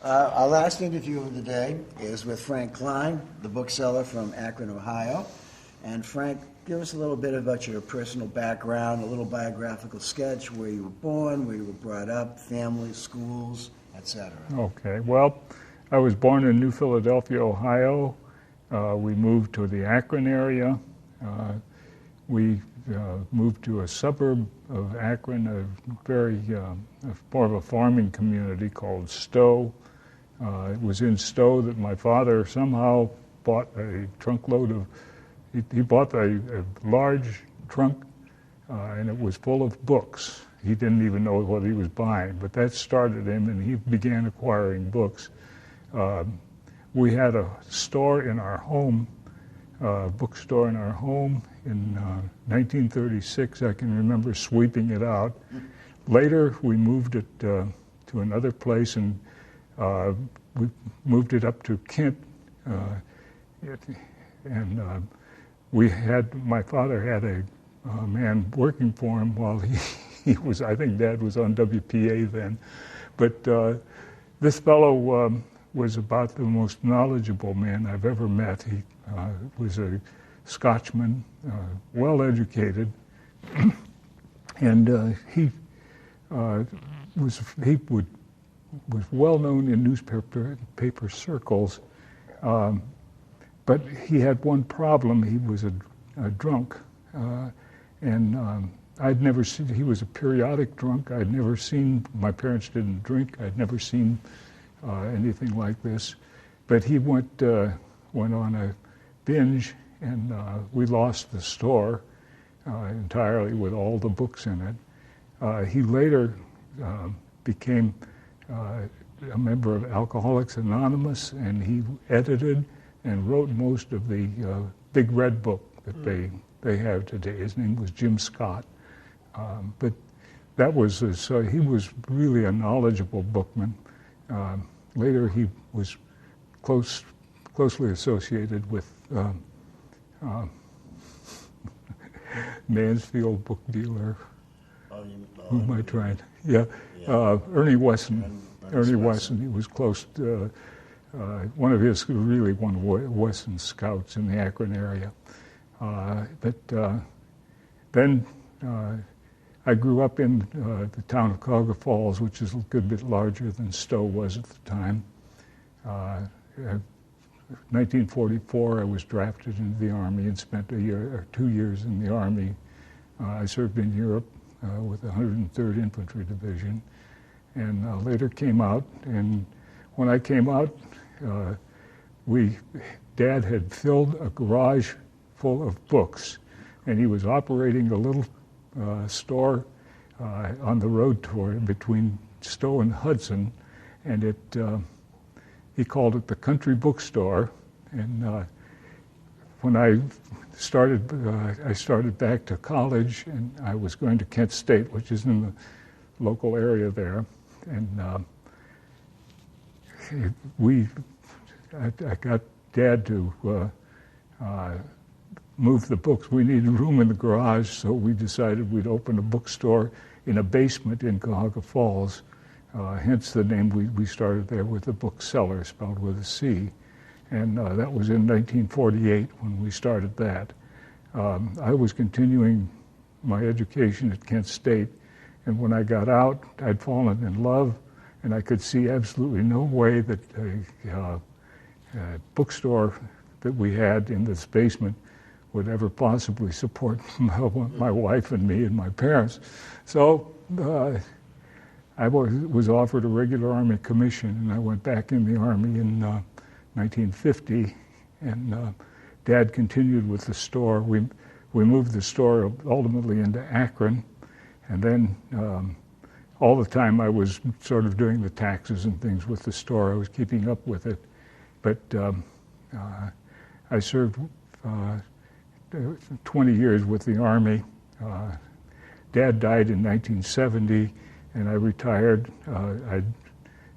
Our last interview of the day is with Frank Klein, the bookseller from Akron, Ohio. And Frank, give us a little bit about your personal background, a little biographical sketch, where you were born, where you were brought up, family, schools, etc. Okay, well, I was born in New Philadelphia, Ohio. We moved to the Akron area. We moved to a suburb of Akron, more of a farming community called Stowe. It was in Stowe that my father somehow bought a trunkload of, he bought a large trunk and it was full of books. He didn't even know what he was buying, but that started him and he began acquiring books. We had a store in our home, bookstore in our home in 1936. I can remember sweeping it out. Later, we moved it to another place, and we moved it up to Kent. My father had a man working for him while he was, I think Dad was on WPA then. But this fellow was about the most knowledgeable man I've ever met. He was a Scotchman, well-educated, and he was well known in newspaper circles, but he had one problem. He was a drunk, and I'd never seen. He was a periodic drunk. I'd never seen. My parents didn't drink. I'd never seen anything like this, but he went on a binge, and we lost the store entirely with all the books in it. He later became a member of Alcoholics Anonymous, and he edited and wrote most of the Big Red Book that they have today. His name was Jim Scott. But that was, so he was really a knowledgeable bookman. Later he was closely associated with Mansfield book dealer. Who am I trying? Yeah, Ernie Wesson. Ernie Wesson. He was close to one of Wesson's scouts in the Akron area. Then I grew up in the town of Cuyahoga Falls, which is a good bit larger than Stowe was at the time. 1944, I was drafted into the Army and spent a year or 2 years in the Army. I served in Europe with the 103rd Infantry Division, and later came out. And when I came out, Dad had filled a garage full of books, and he was operating a little store on the road toward between Stowe and Hudson, and he called it the Country Bookstore. And when I started back to college, and I was going to Kent State, which is in the local area there, and I got Dad to move the books. We needed room in the garage, so we decided we'd open a bookstore in a basement in Cuyahoga Falls. Hence the name we started there with the Bookseller, spelled with a C. And that was in 1948 when we started that. I was continuing my education at Kent State, and when I got out, I'd fallen in love, and I could see absolutely no way that a bookstore that we had in this basement would ever possibly support my wife and me and my parents. So I was offered a regular Army commission, and I went back in the Army in 1950, and Dad continued with the store. We moved the store ultimately into Akron, and then all the time I was sort of doing the taxes and things with the store. I was keeping up with it, but I served 20 years with the Army. Dad died in 1970, and I retired. I'd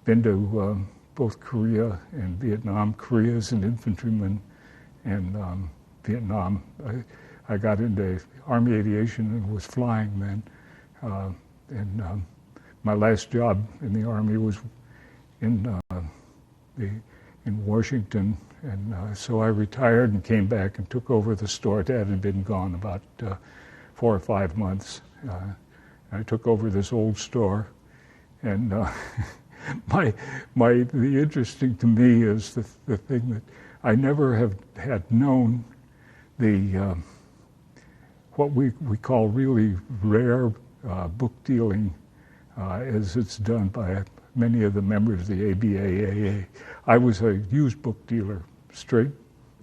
been to both Korea and Vietnam. Korea as an infantryman, and Vietnam. I got into Army Aviation and was flying then. And my last job in the Army was in in Washington, and so I retired and came back and took over the store. Dad had been gone about 4 or 5 months. I took over this old store, and the interesting to me is the thing that I never have had known the what we call really rare book dealing as it's done by many of the members of the ABA. I was a used book dealer straight,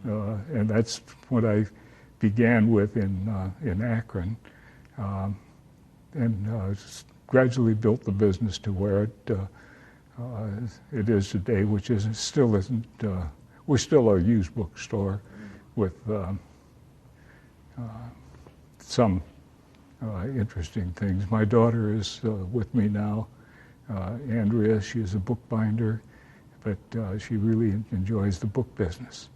and that's what I began with in Akron, and gradually built the business to where it is today, which still isn't. We're still a used bookstore with some interesting things. My daughter is with me now, Andrea. She is a bookbinder, but she really enjoys the book business.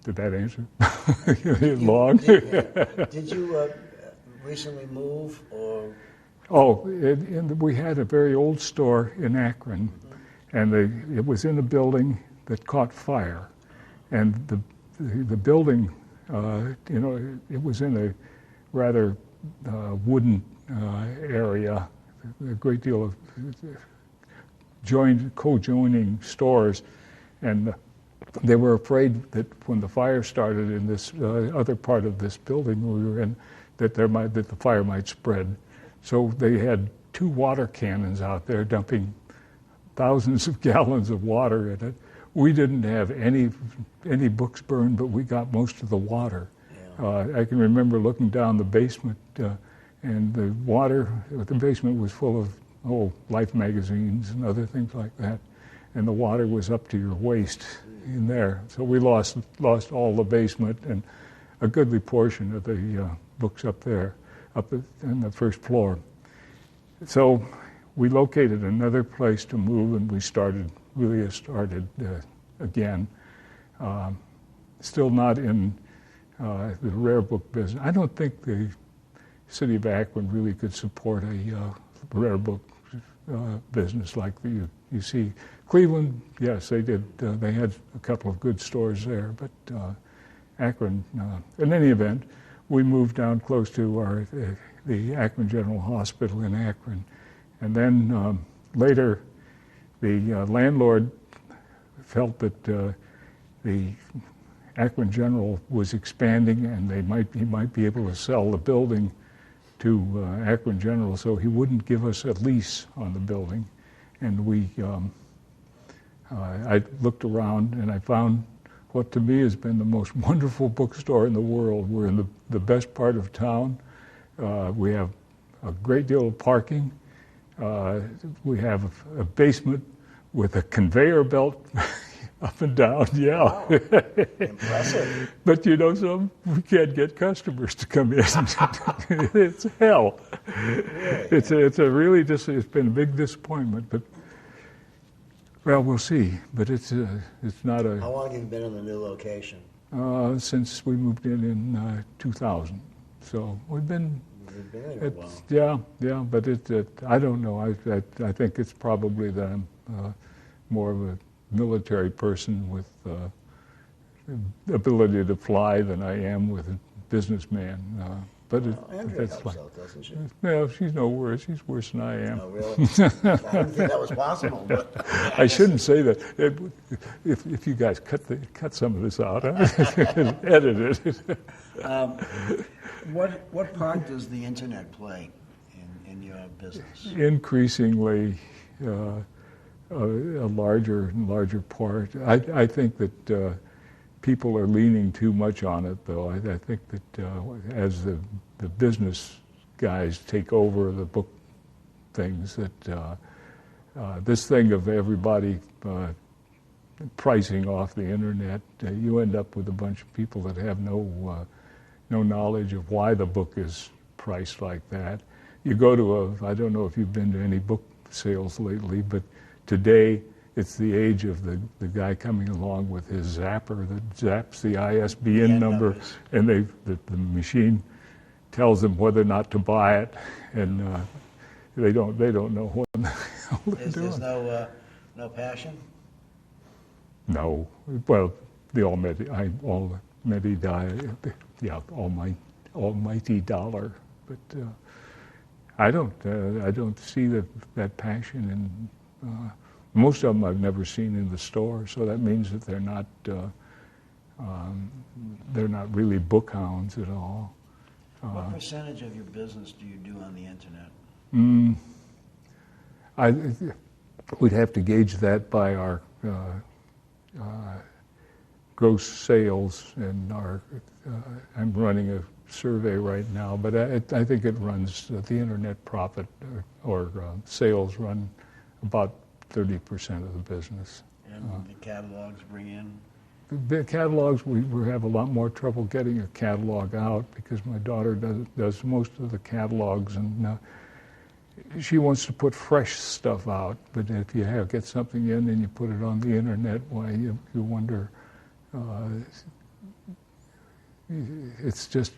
Did that answer? Long? Did you recently move, or? Oh, we had a very old store in Akron, and it was in a building that caught fire, and the building, it was in a rather wooden area, a great deal of co-joining stores, and they were afraid that when the fire started in this other part of this building we were in, that the fire might spread. So they had 2 water cannons out there dumping thousands of gallons of water in it. We didn't have any books burned, but we got most of the water. Yeah. I can remember looking down the basement, and the basement was full of Life magazines and other things like that, and the water was up to your waist in there. So we lost all the basement and a goodly portion of the books up there, in the first floor. So we located another place to move, and we started again. Still not in the rare book business. I don't think the city of Akron really could support a rare book business like you see. Cleveland, yes, they did. They had a couple of good stores there, but Akron, in any event, we moved down close to the Akron General Hospital in Akron. And then later, the landlord felt that the Akron General was expanding, and he might be able to sell the building to Akron General, so he wouldn't give us a lease on the building. And I looked around, and I found what to me has been the most wonderful bookstore in the world. We're in the best part of town. We have a great deal of parking. We have a basement with a conveyor belt up and down. Yeah. Wow. Impressive. But we can't get customers to come in. It's hell. Really? It's been a big disappointment. But well, we'll see. But it's not a. How long have you been in the new location? Since we moved in 2000. So we've been. You've been in a while. Yeah. But I don't know. I think it's probably that I'm more of a military person with the ability to fly than I am with a businessman. But Andrea helps out, doesn't she? No, she's no worse. She's worse than I am. Oh, really? I didn't think that was possible. But I shouldn't say that. If you guys cut some of this out, edit it. What part does the internet play in your business? Increasingly, a larger and larger part. I think that people are leaning too much on it, though. I think that as the business guys take over the book things, that this thing of everybody pricing off the internet, you end up with a bunch of people that have no knowledge of why the book is priced like that. You go to I don't know if you've been to any book sales lately, but today it's the age of the guy coming along with his zapper that zaps the ISBN number, and the machine tells them whether or not to buy it, and they don't know what the hell they're doing. There's no passion? No. Well, the almighty dollar. But I don't see that passion in. Most of them I've never seen in the store, so that means that they're not really book hounds at all. What percentage of your business do you do on the internet? We'd have to gauge that by our gross sales, and I'm running a survey right now, but I think it runs, the internet profit or sales run about 30% of the business. And the catalogs bring in? The catalogs, we have a lot more trouble getting a catalog out because my daughter does most of the catalogs, and she wants to put fresh stuff out. But if you get something in and you put it on the internet, why you wonder. It's just.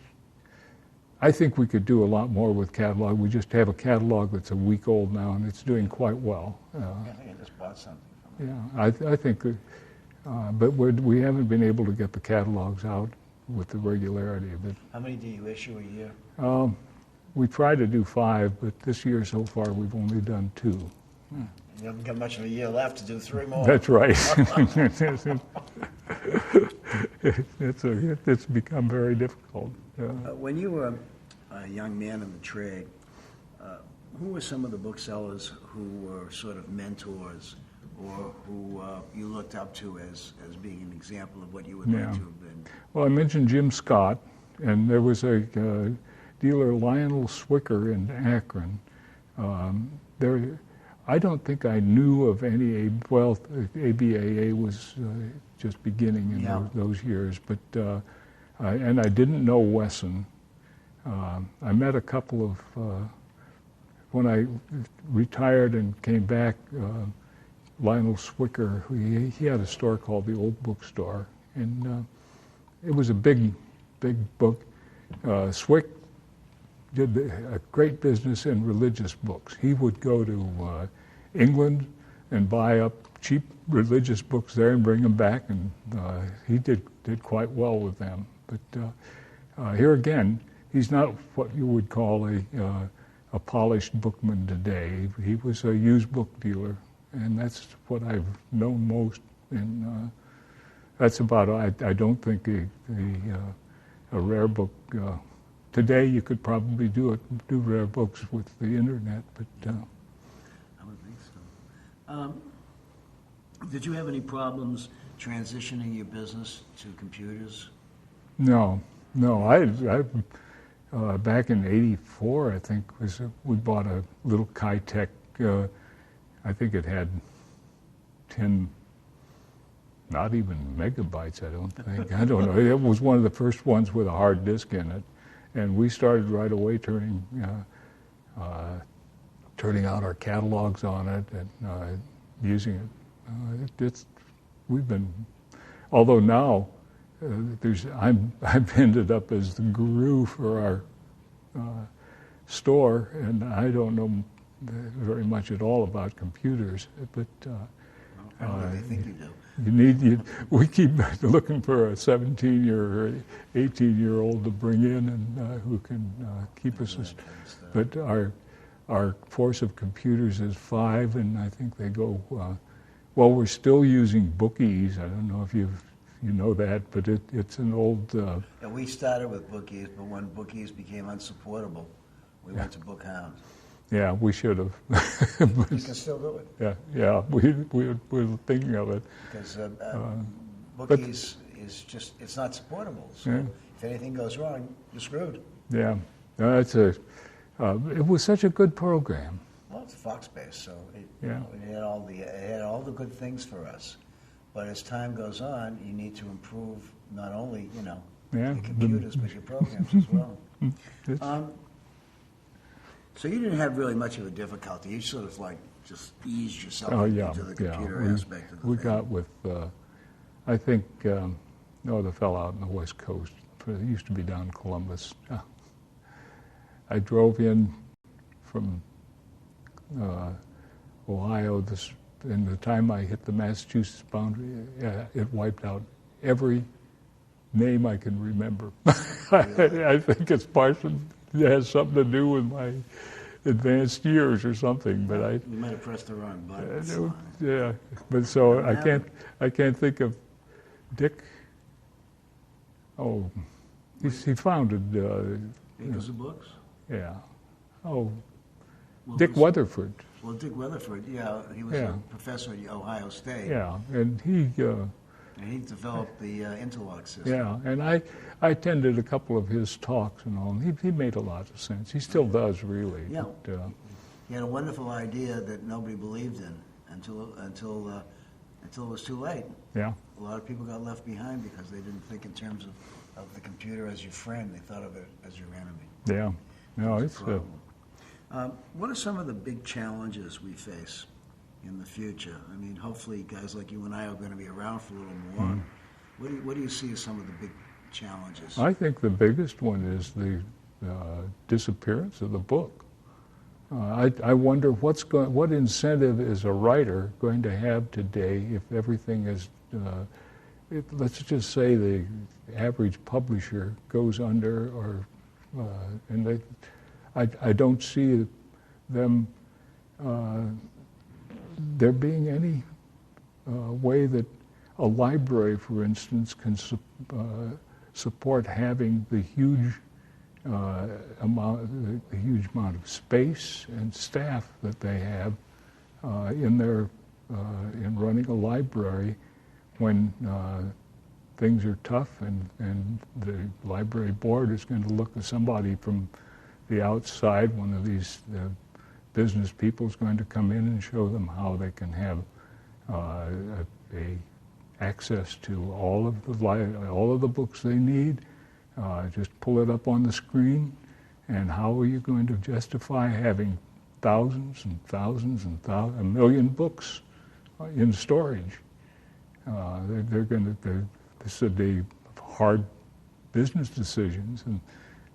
I think we could do a lot more with catalog. We just have a catalog that's a week old now, and it's doing quite well. I think I just bought something from it. Yeah, I think. But we haven't been able to get the catalogs out with the regularity of it. How many do you issue a year? We try to do 5, but this year so far we've only done 2. You haven't got much of a year left to do 3 more. That's right. It's become very difficult. When you were a young man in the trade, who were some of the booksellers who were sort of mentors, or who you looked up to as being an example of what you would like to have been? Well, I mentioned Jim Scott, and there was a dealer, Lionel Swicker in Akron. I don't think I knew of any, ABAA was just beginning in those years, but and I didn't know Wesson. I met a couple of, when I retired and came back, Lionel Swicker, he had a store called the Old Bookstore, and it was a big book. Swick did a great business in religious books. He would go to England and buy up cheap religious books there and bring them back, and he did quite well with them. But here again, he's not what you would call a polished bookman today. He was a used book dealer, and that's what I've known most. And that's about it. I don't think a rare book. Today you could probably do rare books with the internet, but. I would think so. Did you have any problems transitioning your business to computers? No. I back in '84, I think, we bought a little Kitech. I think it had 10, not even megabytes, I don't think. I don't know. It was one of the first ones with a hard disk in it. And we started right away turning out our catalogs on it and using it. We've been, although now I've ended up as the guru for our store, and I don't know very much at all about computers, but I think you do. We keep looking for a 17-year or 18-year-old to bring in and who can keep us. But our force of computers is 5, and I think they go. Well, we're still using Bookies. I don't know if you know that, but it's an old. Yeah, we started with Bookies, but when Bookies became unsupportable, we went to Bookhound. Yeah, we should have. You can still do it. Yeah, we were thinking of it. Because Bookies is just, it's not supportable. So if anything goes wrong, you're screwed. Yeah, it was such a good program. Well, it's Fox-based, so it had all the good things for us. But as time goes on, you need to improve not only your computers, but your programs as well. So you didn't have really much of a difficulty. You sort of just eased yourself into the computer aspect of the thing. We got with, I think, the fellow out on the West Coast. It used to be down in Columbus. I drove in from Ohio this in the time I hit the Massachusetts boundary, it wiped out every name I can remember. I think it's partially, it has something to do with my advanced years or something, but You might have pressed the wrong button. yeah, but so I can't think of Dick. Oh, he founded. Acres of Books? Yeah. Oh, Well, Dick Weatherford. Well, Dick Weatherford, yeah, he was a professor at Ohio State. Yeah, and he. And he developed the interlock system. Yeah, and I attended a couple of his talks and all. And he made a lot of sense. He still does, really. Yeah. But, He had a wonderful idea that nobody believed in until it was too late. yeah. A lot of people got left behind because they didn't think in terms of the computer as your friend. They thought of it as your enemy. Yeah. No, That's it's. a problem. What are some of the big challenges we face in the future? I mean, hopefully guys like you and I are going to be around for a little more. What do you see as some of the big challenges? I think the biggest one is the disappearance of the book. I wonder what incentive is a writer going to have today if everything is, let's just say the average publisher goes under, or and I don't see them there being any way that a library, for instance, can support having the huge amount of space and staff that they have in running a library when things are tough, and the library board is going to look at somebody from the outside. One of these business people is going to come in and show them how they can have access to all of the books they need. Just pull it up on the screen, and how are you going to justify having thousands and thousands and a million books in storage? This is a hard business decisions, and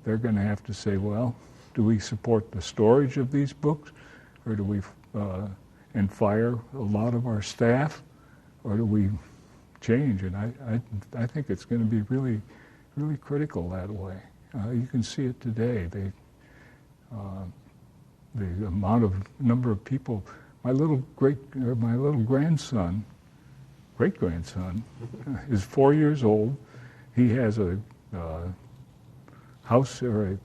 they're going to have to say, well, do we support the storage of these books, or do we and fire a lot of our staff, or do we change? And I think it's going to be really critical that way. You can see it today. The number of people. My little great-grandson is 4 years old. He has a house, or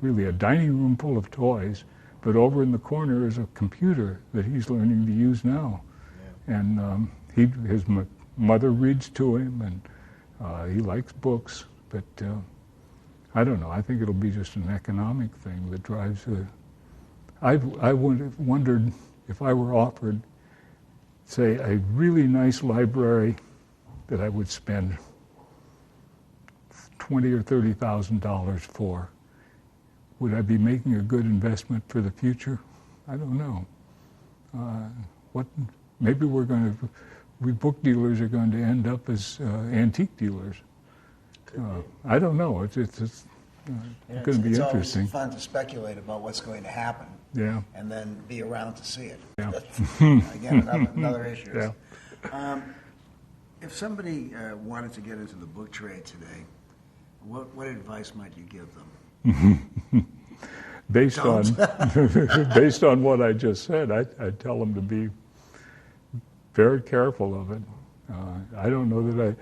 really a dining room full of toys, but over in the corner is a computer that he's learning to use now. Yeah. And his mother reads to him, and he likes books, but I don't know. I think it'll be just an economic thing that drives it. I wondered if I were offered, say, a really nice library that I would spend $20,000 or $30,000 for, would I be making a good investment for the future? I don't know. Maybe we book dealers are going to end up as antique dealers. I don't know. It's going to be interesting. It's fun to speculate about what's going to happen. Yeah. And then be around to see it. Yeah. Again, another issue. Yeah. If somebody wanted to get into the book trade today, what advice might you give them? Based on what I just said, I'd tell them to be very careful of it. I don't know that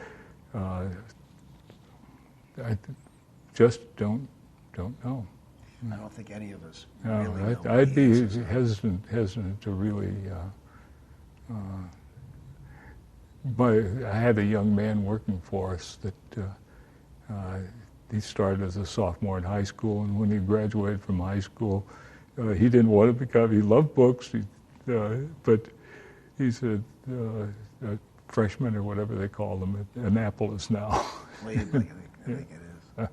I just don't know. I don't think any of us No, really know. I'd be hesitant to really. But I had a young man working for us that he started as a sophomore in high school, and when he graduated from high school, he didn't want to become. He loved books, but he's a freshman or whatever they call them at Annapolis now. Well, I think it is.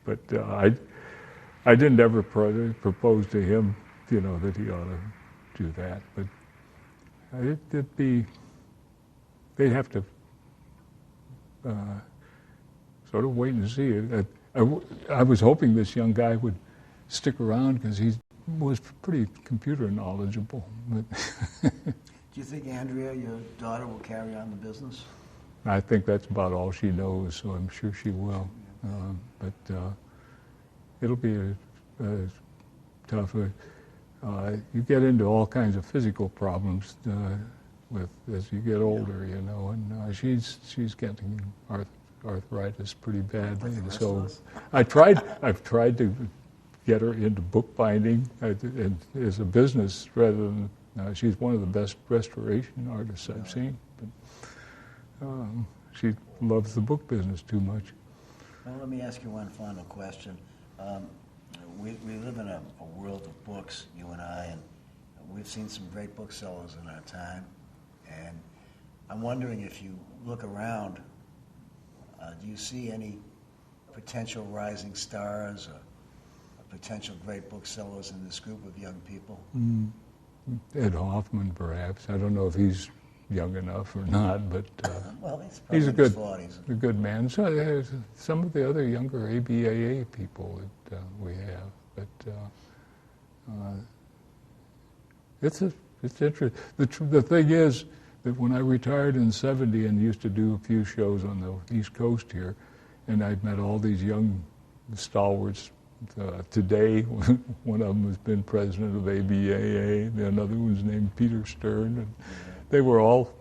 But I didn't ever propose to him, that he ought to do that. But they'd have to sort of wait and see it. I was hoping this young guy would stick around because he was pretty computer knowledgeable. But Do you think Andrea, your daughter, will carry on the business? I think that's about all she knows, so I'm sure she will. But it'll be a tough. You get into all kinds of physical problems as you get older, you know. And she's getting arthritis pretty badly, and so I've tried to get her into bookbinding and as a business rather than. She's one of the best restoration artists I've seen. But, she loves the book business too much. Well, let me ask you one final question. We live in a world of books, you and I, and we've seen some great booksellers in our time. And I'm wondering, if you look around, do you see any potential rising stars or potential great booksellers in this group of young people? Ed Hoffman, perhaps. I don't know if he's young enough or not, but well, he's a good man. So there's some of the other younger ABAA people that we have, but it's interesting. The thing is that when I retired in '70 and used to do a few shows on the East Coast here, and I met all these young stalwarts. Today, one of them has been president of ABAA, another one's named Peter Stern, and they were all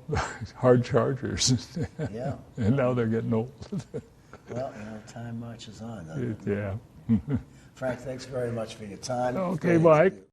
hard chargers. Yeah. And now they're getting old. Well, time marches on. Yeah. Frank, thanks very much for your time. Okay, Mike.